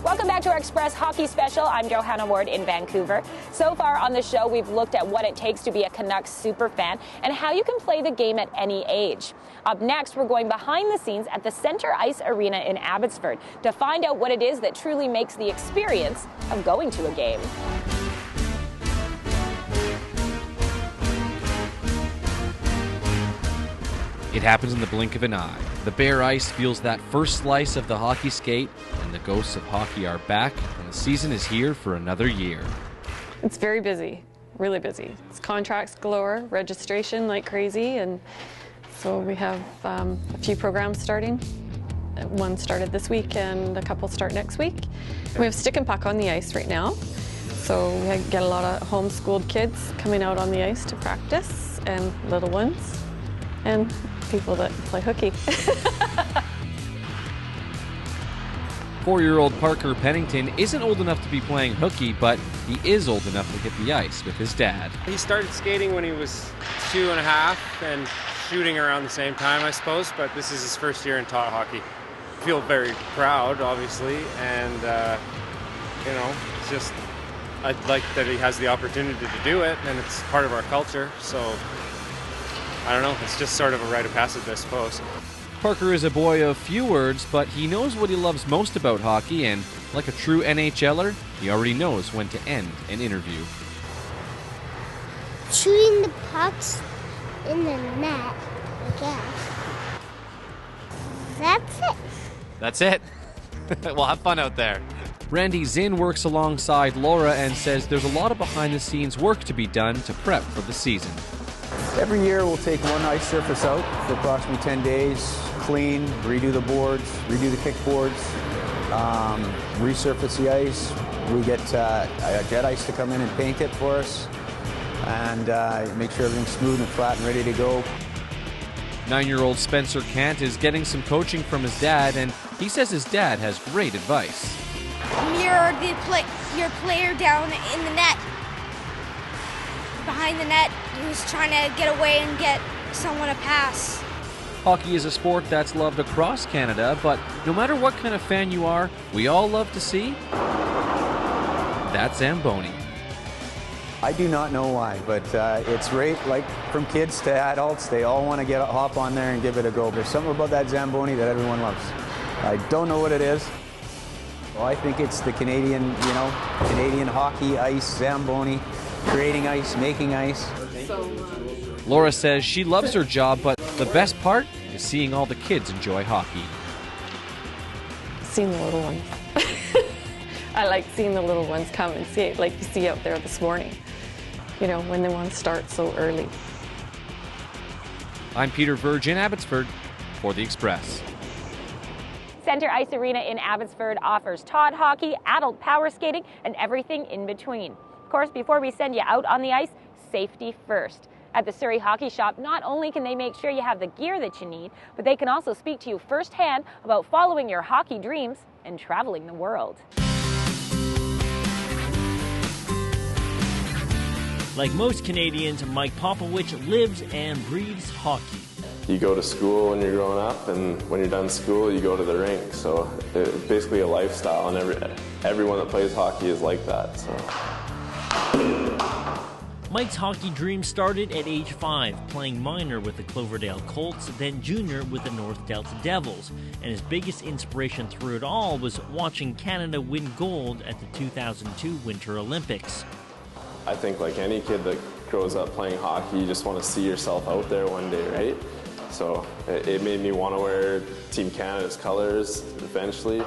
Welcome back to our Express Hockey Special. I'm Johanna Ward in Vancouver. So far on the show, we've looked at what it takes to be a Canucks superfan and how you can play the game at any age. Up next, we're going behind the scenes at the Center Ice Arena in Abbotsford to find out what it is that truly makes the experience of going to a game. It happens in the blink of an eye. The bare ice feels that first slice of the hockey skate, and the ghosts of hockey are back, and the season is here for another year. It's very busy, really busy. It's contracts galore, registration like crazy, and so we have a few programs starting. One started this week and a couple start next week. We have stick and puck on the ice right now, so we get a lot of homeschooled kids coming out on the ice to practice, and little ones, and people that play hooky. 4-year-old Parker Pennington isn't old enough to be playing hooky, but he is old enough to hit the ice with his dad. He started skating when he was 2.5 and shooting around the same time, I suppose, but this is his first year in tot hockey. I feel very proud, obviously, and it's just, I like that he has the opportunity to do it, and it's part of our culture, so I don't know, it's just sort of a rite of passage, I suppose. Parker is a boy of few words, but he knows what he loves most about hockey, and like a true NHLer, he already knows when to end an interview. Shooting the pucks in the net, I guess. That's it. That's it. Well, have fun out there. Randy Zinn works alongside Laura and says there's a lot of behind-the-scenes work to be done to prep for the season. Every year we'll take one ice surface out for approximately 10 days, clean, redo the boards, redo the kickboards, resurface the ice. We get Jet Ice to come in and paint it for us and make sure everything's smooth and flat and ready to go. 9-year-old Spencer Kant is getting some coaching from his dad, and he says his dad has great advice. Mirror your player down in the net. Behind the net, who's trying to get away and get someone a pass. Hockey is a sport that's loved across Canada, but no matter what kind of fan you are, we all love to see that Zamboni. I do not know why, but it's great, like from kids to adults, they all want to hop on there and give it a go. There's something about that Zamboni that everyone loves. I don't know what it is. Well, I think it's the Canadian, Canadian hockey, ice, Zamboni, creating ice, making ice. Laura says she loves her job, but the best part is seeing all the kids enjoy hockey. Seeing the little ones. I like seeing the little ones come and see it, like you see out there this morning, when they want to start so early. I'm Peter Verge in Abbotsford for The Express. Center Ice Arena in Abbotsford offers tot hockey, adult power skating, and everything in between. Of course, before we send you out on the ice, safety first. At the Surrey Hockey Shop, not only can they make sure you have the gear that you need, but they can also speak to you firsthand about following your hockey dreams and traveling the world. Like most Canadians, Mike Popowich lives and breathes hockey. You go to school when you're growing up, and when you're done school, you go to the rink. So it's basically a lifestyle, and everyone that plays hockey is like that. So. Mike's hockey dream started at age 5, playing minor with the Cloverdale Colts, then junior with the North Delta Devils. And his biggest inspiration through it all was watching Canada win gold at the 2002 Winter Olympics. I think like any kid that grows up playing hockey, you just want to see yourself out there one day, right? So it made me want to wear Team Canada's colors eventually.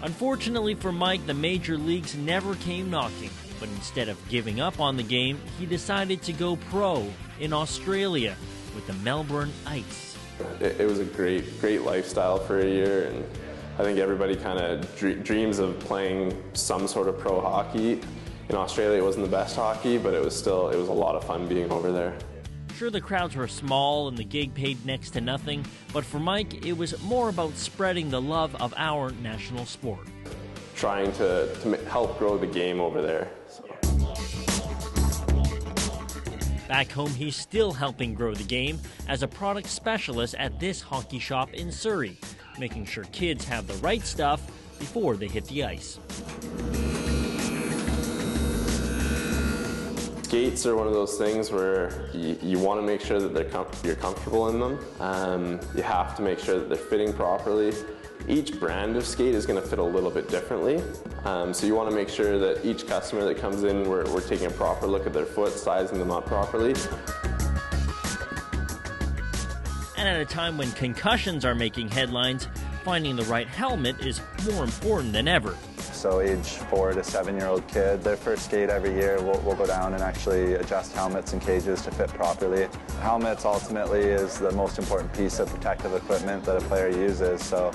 Unfortunately for Mike, the major leagues never came knocking. But instead of giving up on the game, he decided to go pro in Australia with the Melbourne Ice. It was a great lifestyle for a year, and I think everybody kind of dreams of playing some sort of pro hockey. In Australia, it wasn't the best hockey, but it was a lot of fun being over there. Sure, the crowds were small and the gig paid next to nothing, but for Mike, it was more about spreading the love of our national sport. Trying to help grow the game over there. So. Back home, he's still helping grow the game as a product specialist at this hockey shop in Surrey. making sure kids have the right stuff before they hit the ice. Skates are one of those things where you want to make sure that you're comfortable in them. You have to make sure that they're fitting properly. Each brand of skate is going to fit a little bit differently. So you want to make sure that each customer that comes in, we're taking a proper look at their foot, sizing them up properly. And at a time when concussions are making headlines, finding the right helmet is more important than ever. So age 4 to 7-year-old kid, their first skate every year, we'll go down and actually adjust helmets and cages to fit properly. Helmets ultimately is the most important piece of protective equipment that a player uses, so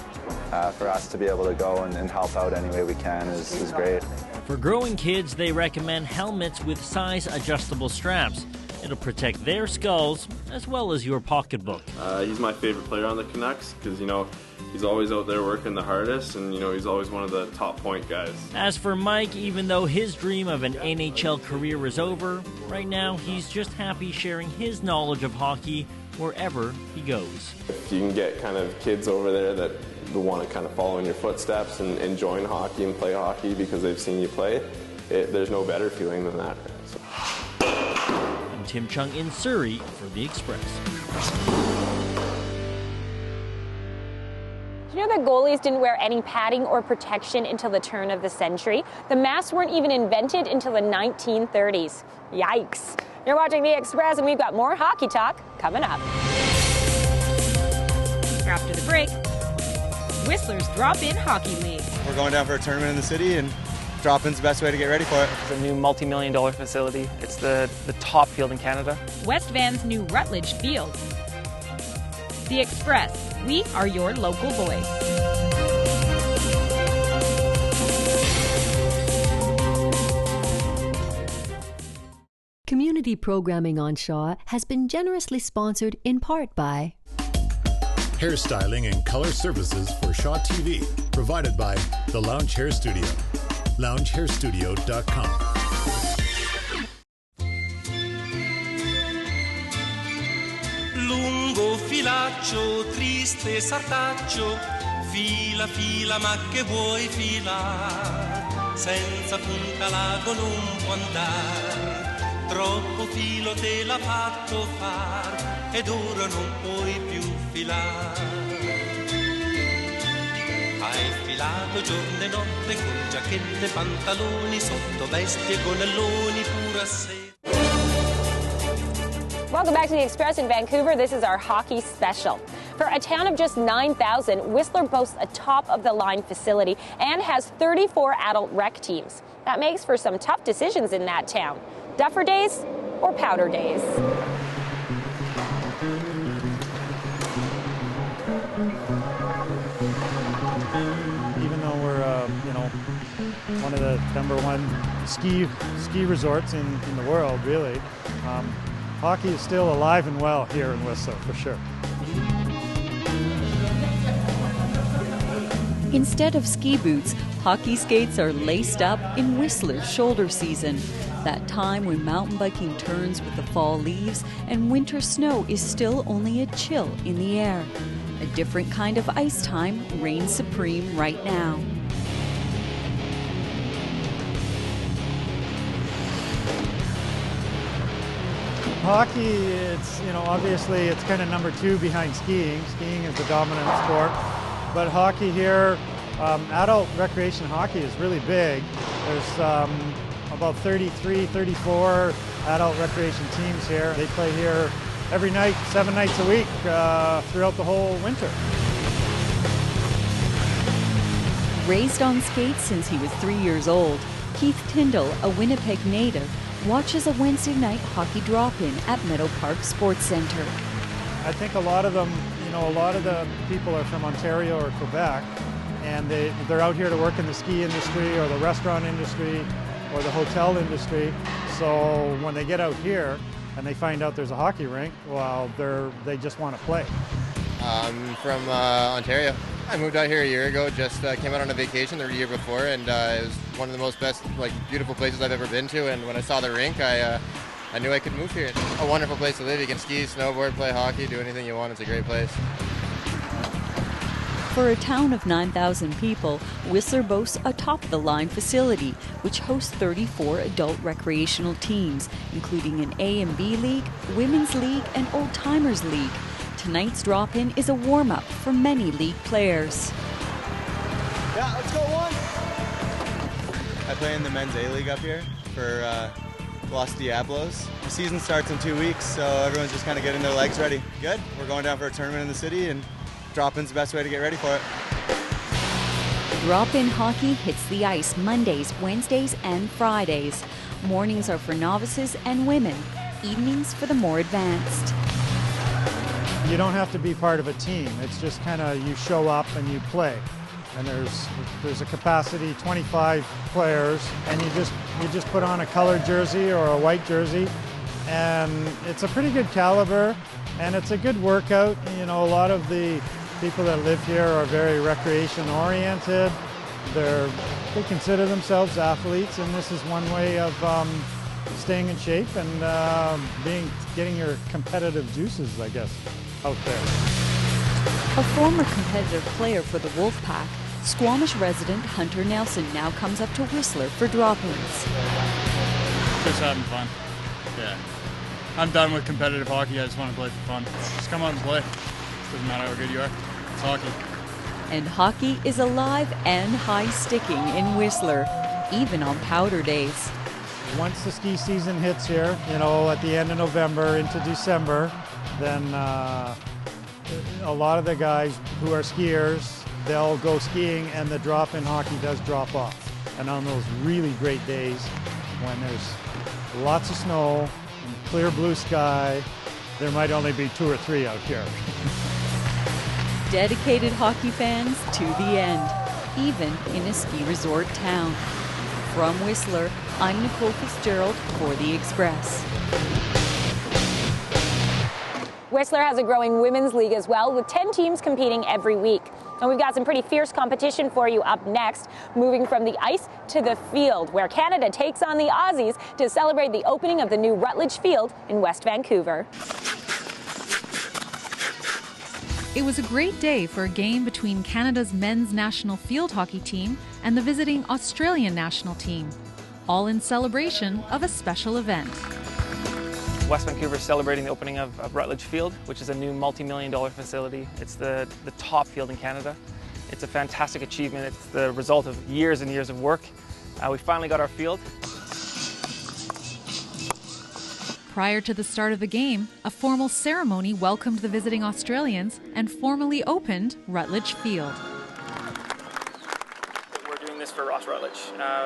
for us to be able to go and help out any way we can is great. For growing kids, they recommend helmets with size-adjustable straps. It'll protect their skulls as well as your pocketbook. He's my favorite player on the Canucks because, he's always out there working the hardest and, he's always one of the top point guys. As for Mike, even though his dream of an NHL career is over, right now he's just happy sharing his knowledge of hockey wherever he goes. If you can get kind of kids over there that want to kind of follow in your footsteps and join hockey and play hockey because they've seen you play, there's no better feeling than that. So. I'm Tim Chung in Surrey for The Express. You know that goalies didn't wear any padding or protection until the turn of the century? The masks weren't even invented until the 1930s. Yikes. You're watching The Express, and we've got more hockey talk coming up. After the break, Whistler's Drop-In Hockey League. We're going down for a tournament in the city, and drop-in's the best way to get ready for it. It's a new multi-million-dollar facility. It's the top field in Canada. West Van's new Rutledge Field. The Express. We are your local voice. Community programming on Shaw has been generously sponsored in part by hairstyling and color services for Shaw TV, provided by The Lounge Hair Studio, loungehairstudio.com. Lungo filaccio, triste sartaccio, fila fila ma che vuoi filar, senza punta l'ago non può andare, troppo filo te l'ha fatto far, ed ora non puoi più filare. Hai filato giorno e notte con giacchette e pantaloni, sottovesti e gonelloni pura sera. Welcome back to The Express in Vancouver. This is our hockey special. For a town of just 9,000, Whistler boasts a top-of-the-line facility and has 34 adult rec teams. That makes for some tough decisions in that town. Duffer days or powder days? Even though we're, one of the #1 ski resorts in the world, really, hockey is still alive and well here in Whistler, for sure. Instead of ski boots, hockey skates are laced up in Whistler's shoulder season. That time when mountain biking turns with the fall leaves and winter snow is still only a chill in the air. A different kind of ice time reigns supreme right now. Hockey, it's, obviously it's kind of #2 behind skiing. Skiing is the dominant sport. But hockey here, adult recreation hockey is really big. There's about 33, 34 adult recreation teams here. They play here every night, 7 nights a week, throughout the whole winter. Raised on skates since he was 3 years old, Keith Tyndall, a Winnipeg native, watches a Wednesday night hockey drop-in at Meadow Park Sports Centre. I think a lot of them, a lot of the people are from Ontario or Quebec, and they're out here to work in the ski industry or the restaurant industry or the hotel industry. So when they get out here and they find out there's a hockey rink, well, they just want to play. I'm from Ontario. I moved out here a year ago, just came out on a vacation the year before, and it was one of the most beautiful places I've ever been to, and when I saw the rink, I knew I could move here. It's a wonderful place to live. You can ski, snowboard, play hockey, do anything you want. It's a great place. For a town of 9,000 people, Whistler boasts a top-of-the-line facility, which hosts 34 adult recreational teams, including an A and B league, women's league, and old-timers league. Tonight's drop-in is a warm-up for many league players. Yeah, let's go one. I play in the men's A-League up here for Los Diablos. The season starts in 2 weeks, so everyone's just kind of getting their legs ready. Good. We're going down for a tournament in the city, and drop-in's the best way to get ready for it. Drop-in hockey hits the ice Mondays, Wednesdays, and Fridays. Mornings are for novices and women. Evenings for the more advanced. You don't have to be part of a team. It's just kind of you show up and you play. And there's a capacity 25 players, and you just put on a colored jersey or a white jersey, and it's a pretty good caliber, and it's a good workout. You know, a lot of the people that live here are very recreation oriented. They consider themselves athletes, and this is one way of staying in shape and getting your competitive juices, I guess, out there. A former competitive player for the Wolfpack, Squamish resident Hunter Nelson now comes up to Whistler for drop-ins. Just having fun. Yeah. I'm done with competitive hockey. I just want to play for fun. Just come out and play. Doesn't matter how good you are. It's hockey. And hockey is alive and high-sticking in Whistler, even on powder days. Once the ski season hits here, you know, at the end of November into December, then a lot of the guys who are skiers, they'll go skiing, and the drop-in hockey does drop off. And on those really great days when there's lots of snow and clear blue sky, there might only be 2 or 3 out here. Dedicated hockey fans to the end, even in a ski resort town. From Whistler, I'm Nicole Fitzgerald for The Express. Whistler has a growing women's league as well, with 10 teams competing every week. And we've got some pretty fierce competition for you up next, moving from the ice to the field, where Canada takes on the Aussies to celebrate the opening of the new Rutledge Field in West Vancouver. It was a great day for a game between Canada's men's national field hockey team and the visiting Australian national team, all in celebration of a special event. West Vancouver is celebrating the opening of Rutledge Field, which is a new multi-million-dollar facility. It's the top field in Canada. It's a fantastic achievement. It's the result of years and years of work. We finally got our field. Prior to the start of the game, a formal ceremony welcomed the visiting Australians and formally opened Rutledge Field. We're doing this for Ross Rutledge.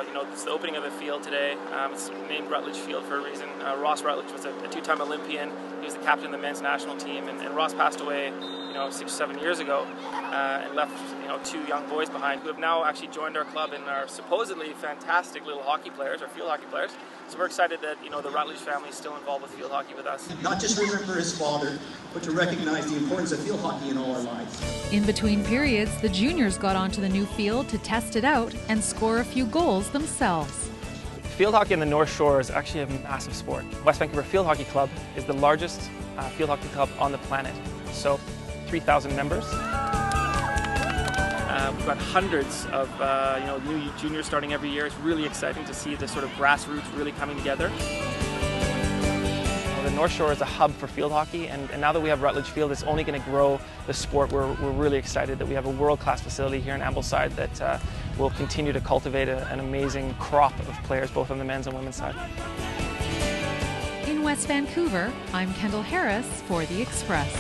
You know, it's the opening of the field today. It's named Rutledge Field for a reason. Ross Rutledge was a 2-time Olympian. He was the captain of the men's national team, and Ross passed away, you know, 6 or 7 years ago, and left, you know, 2 young boys behind who have now actually joined our club and are supposedly fantastic little hockey players, or field hockey players. So we're excited that, you know, the Rutledge family is still involved with field hockey with us. Not just remember his father, but to recognize the importance of field hockey in all our lives. In between periods, the juniors got onto the new field to test it out and score a few goals themselves. Field hockey in the North Shore is actually a massive sport. West Vancouver Field Hockey Club is the largest field hockey club on the planet. So 3,000 members. We've got hundreds of you know, new juniors starting every year. It's really exciting to see the sort of grassroots really coming together. The North Shore is a hub for field hockey, and now that we have Rutledge Field, it's only going to grow the sport. We're really excited that we have a world-class facility here in Ambleside that will continue to cultivate an amazing crop of players, both on the men's and women's side. In West Vancouver, I'm Kendall Harris for The Express.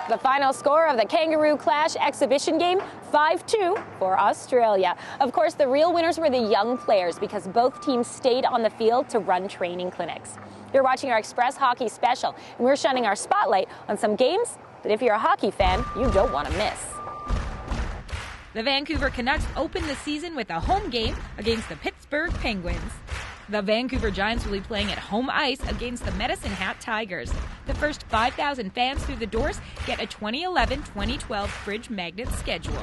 The final score of the Kangaroo Clash exhibition game, 5-2 for Australia. Of course, the real winners were the young players because both teams stayed on the field to run training clinics. You're watching our Express Hockey Special, and we're shining our spotlight on some games that if you're a hockey fan, you don't want to miss. The Vancouver Canucks opened the season with a home game against the Pittsburgh Penguins. The Vancouver Giants will be playing at home ice against the Medicine Hat Tigers. The first 5,000 fans through the doors get a 2011-2012 Fridge Magnet schedule.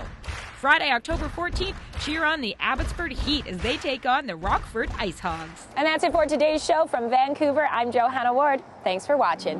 Friday, October 14th, cheer on the Abbotsford Heat as they take on the Rockford Ice Hogs. And that's it for today's show from Vancouver. I'm Johanna Ward. Thanks for watching.